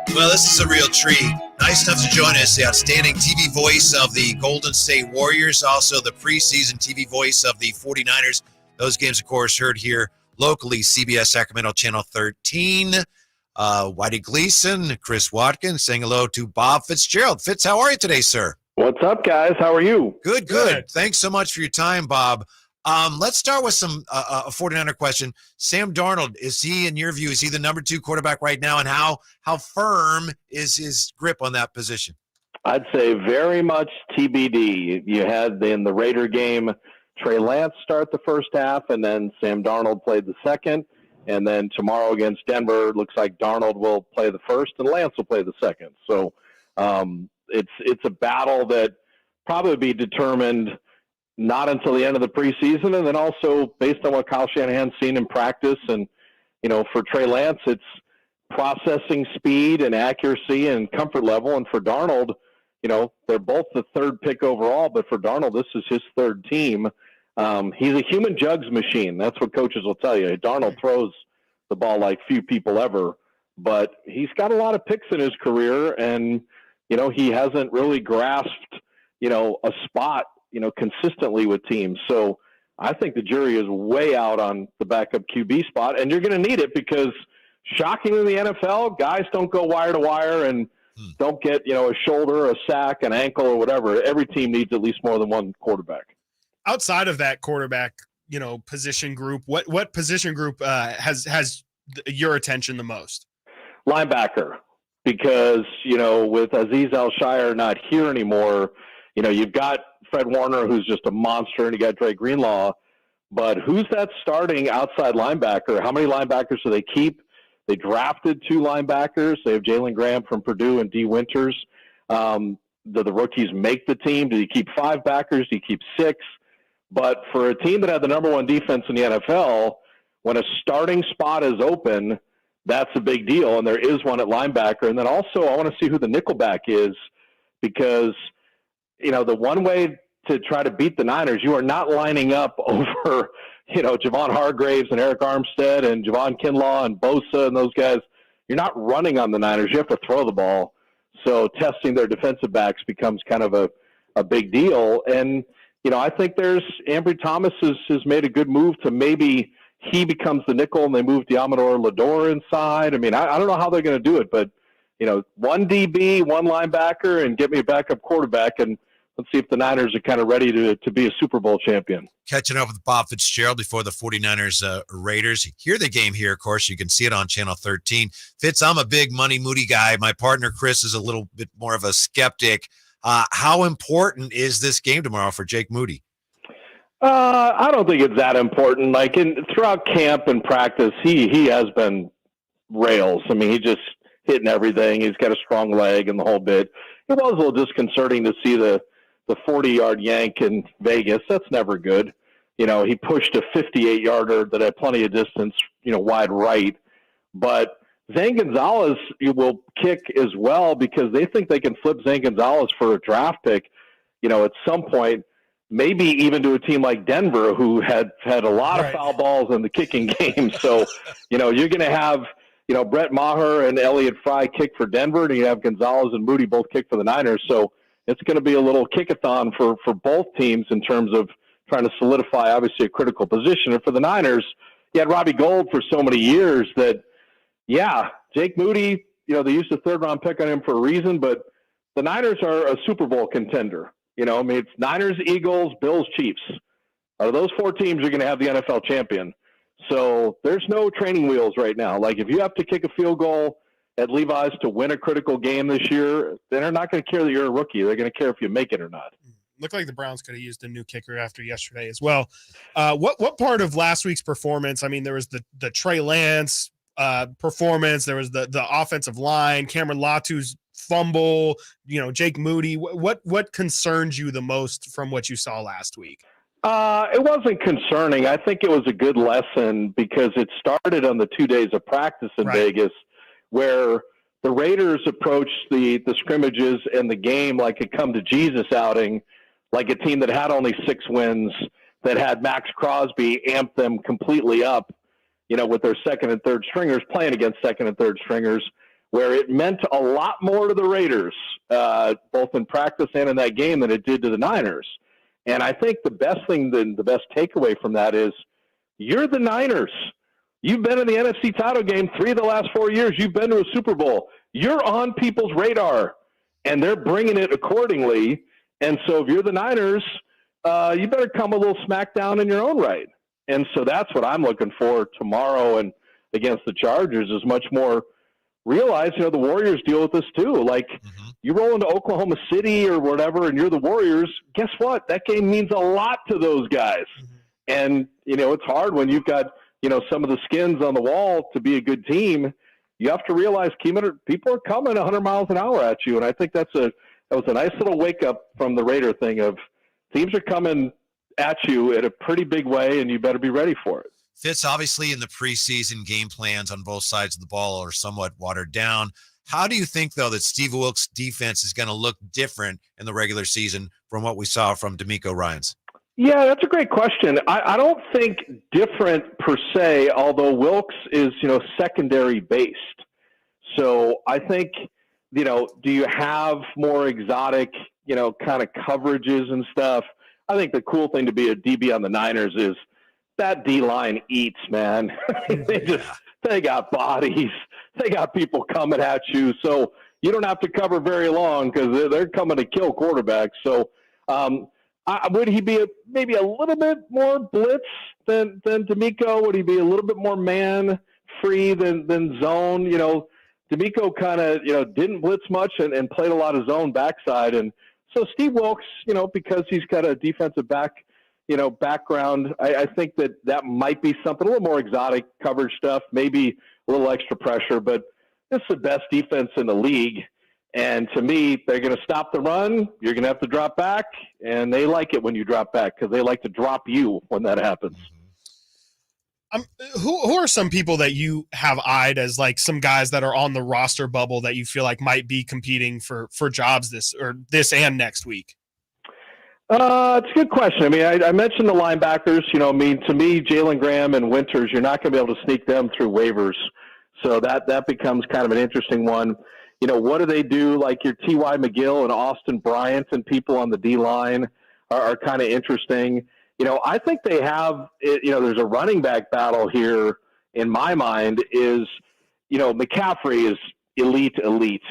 Well, this is a real treat. Nice enough to join us, the outstanding TV voice of the Golden State Warriors, also the preseason TV voice of the 49ers. Those games, of course, heard here locally, CBS Sacramento Channel 13. Whitey Gleason, Chris Watkins, saying hello to Bob Fitzgerald. Fitz, how are you today, sir? What's up, guys? How are you? Good. Thanks so much for your time, Bob. Let's start with a 49er question. Sam Darnold, is he, in your view, is he the number 2 quarterback right now, and how firm is his grip on that position? I'd say very much TBD. You had in the Raider game Trey Lance start the first half, and then Sam Darnold played the second. And then tomorrow against Denver, it looks like Darnold will play the first and Lance will play the second. So it's a battle that probably be determined not until the end of the preseason, and then also based on what Kyle Shanahan's seen in practice. And, for Trey Lance, it's processing speed and accuracy and comfort level. And for Darnold, they're both the 3rd pick overall, but for Darnold, this is his 3rd team. He's a human jugs machine. That's what coaches will tell you. Darnold throws the ball like few people ever, but he's got a lot of picks in his career, and, he hasn't really grasped, a spot consistently with teams. So I think the jury is way out on the backup QB spot, and you're going to need it because shockingly in the NFL, guys don't go wire to wire and don't get, a shoulder, a sack, an ankle, or whatever. Every team needs at least more than one quarterback. Outside of that quarterback, position group, what position group has your attention the most? Linebacker, because, with Aziz Al-Shire not here anymore, you've got Fred Warner, who's just a monster, and you got Dre Greenlaw. But who's that starting outside linebacker? How many linebackers do they keep? They drafted 2 linebackers. They have Jalen Graham from Purdue and D. Winters. Do the rookies make the team? Do you keep 5 backers? Do you keep 6? But for a team that had the number 1 defense in the NFL, when a starting spot is open, that's a big deal. And there is one at linebacker. And then also I want to see who the nickelback is, because the one way to try to beat the Niners, you are not lining up over, Javon Hargraves and Eric Armstead and Javon Kinlaw and Bosa and those guys. You're not running on the Niners. You have to throw the ball. So testing their defensive backs becomes kind of a big deal. And, I think Ambry Thomas has made a good move to maybe he becomes the nickel and they move Diamador Lador inside. I mean, I don't know how they're going to do it, but, 1 DB, 1 linebacker, and get me a backup quarterback, and let's see if the Niners are kind of ready to be a Super Bowl champion. Catching up with Bob Fitzgerald before the 49ers Raiders. Hear the game here, of course. You can see it on Channel 13. Fitz, I'm a big Money Moody guy. My partner, Chris, is a little bit more of a skeptic. How important is this game tomorrow for Jake Moody? I don't think it's that important. Like throughout camp and practice, he has been rails. I mean, he just hitting everything. He's got a strong leg and the whole bit. It was a little disconcerting to see the 40-yard yank in Vegas. That's never good. He pushed a 58-yarder that had plenty of distance, wide right. But Zane Gonzalez will kick as well because they think they can flip Zane Gonzalez for a draft pick, at some point, maybe even to a team like Denver, who had a lot of foul balls in the kicking game. So, you're going to have, Brett Maher and Elliott Fry kick for Denver, and you have Gonzalez and Moody both kick for the Niners. So it's going to be a little kickathon for both teams in terms of trying to solidify, obviously, a critical position. And for the Niners, you had Robbie Gould for so many years that, Jake Moody, they used a 3rd-round pick on him for a reason, but the Niners are a Super Bowl contender. It's Niners, Eagles, Bills, Chiefs. Out of those 4 teams, you're going to have the NFL champion. So there's no training wheels right now. Like if you have to kick a field goal at Levi's to win a critical game this year, they're not going to care that you're a rookie. They're going to care if you make it or not. Looked like the Browns could have used a new kicker after yesterday as well. What part of last week's performance? I mean, there was the Trey Lance performance. There was the offensive line, Cameron Latu's fumble, Jake Moody. What concerns you the most from what you saw last week? It wasn't concerning. I think it was a good lesson because it started on the 2 days of practice in Vegas, where the Raiders approached the scrimmages and the game like a come to Jesus outing, like a team that had only 6 wins, that had Max Crosby amp them completely up, with their second and third stringers playing against second and third stringers. where it meant a lot more to the Raiders, both in practice and in that game, than it did to the Niners. And I think the best takeaway from that is you're the Niners. You've been in the NFC title game 3 of the last 4 years. You've been to a Super Bowl. You're on people's radar, and they're bringing it accordingly. And so if you're the Niners, you better come a little smackdown in your own right. And so that's what I'm looking for tomorrow and against the Chargers, is much more realize, the Warriors deal with this too. Like, you roll into Oklahoma City or whatever and you're the Warriors, guess what? That game means a lot to those guys. And, it's hard when you've got, some of the skins on the wall to be a good team. You have to realize people are coming 100 miles an hour at you. And I think that was a nice little wake up from the Raider thing of teams are coming at you in a pretty big way, and you better be ready for it. Fitz, obviously in the preseason, game plans on both sides of the ball are somewhat watered down. How do you think, though, that Steve Wilkes' defense is going to look different in the regular season from what we saw from D'Amico Ryans? Yeah, that's a great question. I don't think different per se, although Wilkes is, secondary based. So I think, do you have more exotic, kind of coverages and stuff? I think the cool thing to be a DB on the Niners is that D-line eats, man. They got bodies. They got people coming at you. So you don't have to cover very long because they're coming to kill quarterbacks. So would he be maybe a little bit more blitz than D'Amico? Would he be a little bit more man-free than zone? D'Amico kind of, didn't blitz much and played a lot of zone backside. And so Steve Wilkes, because he's got a defensive background, I think that might be something, a little more exotic coverage stuff, maybe a little extra pressure, but it's the best defense in the league. And to me, they're going to stop the run. You're going to have to drop back, and they like it when you drop back because they like to drop you when that happens. Who are some people that you have eyed as like some guys that are on the roster bubble that you feel like might be competing for jobs this and next week? It's a good question. I mean, I mentioned the linebackers. To me, Jalen Graham and Winters, you're not going to be able to sneak them through waivers. So that becomes kind of an interesting one. What do they do? Like your T.Y. McGill and Austin Bryant and people on the D-line are kind of interesting. I think they have, there's a running back battle here in my mind is, McCaffrey is elite,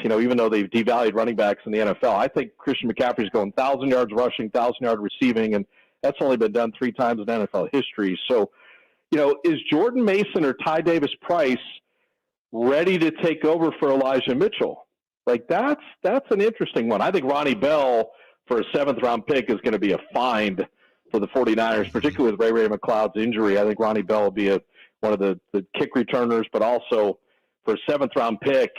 even though they've devalued running backs in the NFL. I think Christian McCaffrey's going 1,000 yards rushing, 1,000-yard receiving, and that's only been done 3 times in NFL history. So, is Jordan Mason or Ty Davis-Price ready to take over for Elijah Mitchell? Like, that's an interesting one. I think Ronnie Bell for a 7th-round pick is going to be a find for the 49ers, particularly with Ray McLeod's injury. I think Ronnie Bell will be one of the kick returners, but also for a 7th-round pick,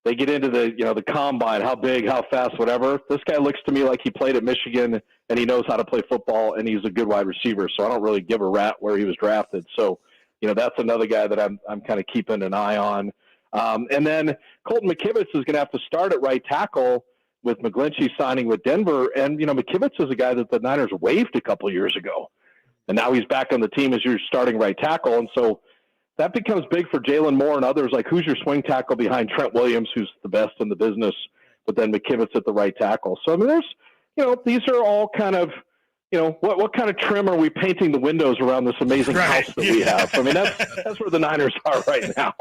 they get into the combine, how big, how fast, whatever. This guy looks to me like he played at Michigan and he knows how to play football and he's a good wide receiver. So I don't really give a rat where he was drafted. So, that's another guy that I'm kind of keeping an eye on. And then Colton McKivitz is going to have to start at right tackle with McGlinchey signing with Denver. And, McKivitz is a guy that the Niners waived a couple years ago. And now he's back on the team as your starting right tackle. And so that becomes big for Jalen Moore and others. Like, who's your swing tackle behind Trent Williams, who's the best in the business, but then McKivitz at the right tackle. So, I mean, there's, these are all kind of, what kind of trim are we painting the windows around this amazing house that we have? I mean, that's where the Niners are right now.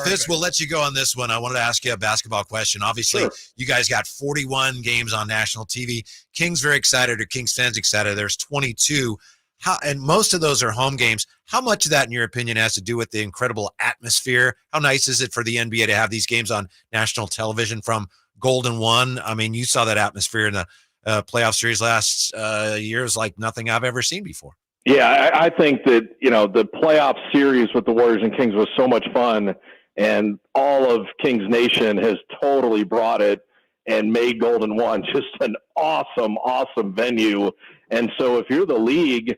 Fitz, we'll let you go on this one. I wanted to ask you a basketball question. Obviously, Sure. You guys got 41 games on national TV. Kings very excited, or Kings fans excited. There's 22. And most of those are home games. How much of that, in your opinion, has to do with the incredible atmosphere? How nice is it for the NBA to have these games on national television from Golden One? I mean, you saw that atmosphere in the playoff series last year is like nothing I've ever seen before. Yeah, I think that, the playoff series with the Warriors and Kings was so much fun, and all of Kings Nation has totally brought it and made Golden One just an awesome, awesome venue. And so if you're the league,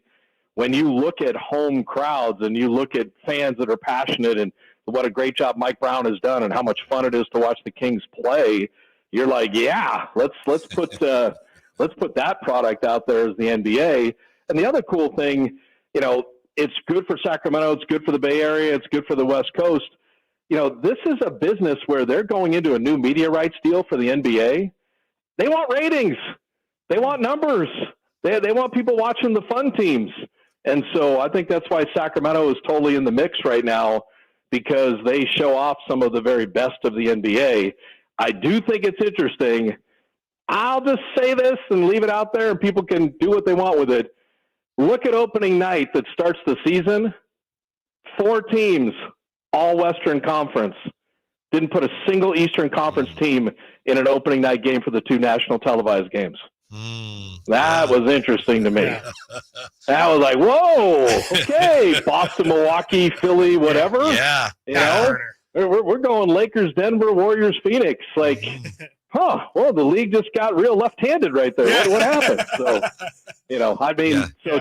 when you look at home crowds and you look at fans that are passionate and what a great job Mike Brown has done and how much fun it is to watch the Kings play, you're like, yeah, let's put that product out there as the NBA. And the other cool thing, it's good for Sacramento, it's good for the Bay Area, it's good for the West Coast. this is a business where they're going into a new media rights deal for the NBA. They want ratings. They want numbers. They want people watching the fun teams. And so I think that's why Sacramento is totally in the mix right now, because they show off some of the very best of the NBA. I do think it's interesting. I'll just say this and leave it out there, and people can do what they want with it. Look at opening night that starts the season. 4 teams, all Western Conference. Didn't put a single Eastern Conference team in an opening night game for the 2 national televised games. That was interesting to me. That was like, whoa, okay, Boston, Milwaukee, Philly, whatever. Yeah. We're going Lakers, Denver, Warriors, Phoenix. Like, well, the league just got real left-handed right there. What happened? So,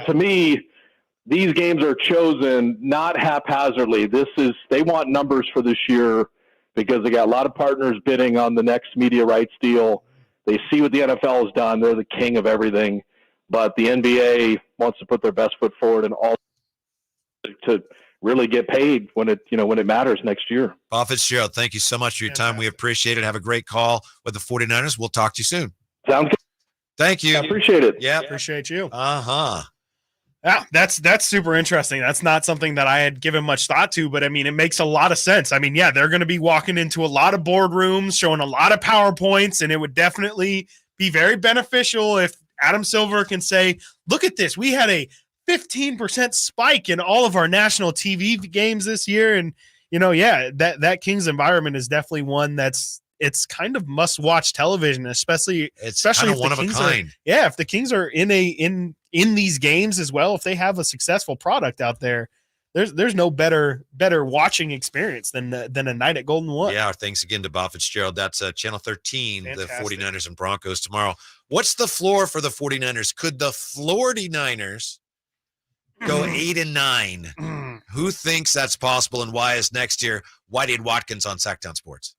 to me, these games are chosen not haphazardly. They want numbers for this year because they got a lot of partners bidding on the next media rights deal. They see what the NFL has done. They're the king of everything. But the NBA wants to put their best foot forward and all to really get paid when it matters next year. Bob Fitzgerald, thank you so much for your time. We appreciate it. Have a great call with the 49ers. We'll talk to you soon. Sounds good. Thank you. I appreciate it. Yeah, appreciate you. Yeah, that's super interesting. That's not something that I had given much thought to, but I mean, it makes a lot of sense. I mean, they're going to be walking into a lot of boardrooms, showing a lot of PowerPoints, and it would definitely be very beneficial if Adam Silver can say, look at this. We had a 15% spike in all of our national TV games this year. And, that Kings environment is definitely one it's kind of must-watch television, especially kind of one of a kind. If the Kings are in these games as well, if they have a successful product out there, there's no better watching experience than a night at Golden One. Yeah, thanks again to Bob Fitzgerald. That's Channel 13, Fantastic. The 49ers and Broncos tomorrow. What's the floor for the 49ers? Could the 49ers go 8-9? Who thinks that's possible, and why is next year? Whitey Watkins on Sactown Sports.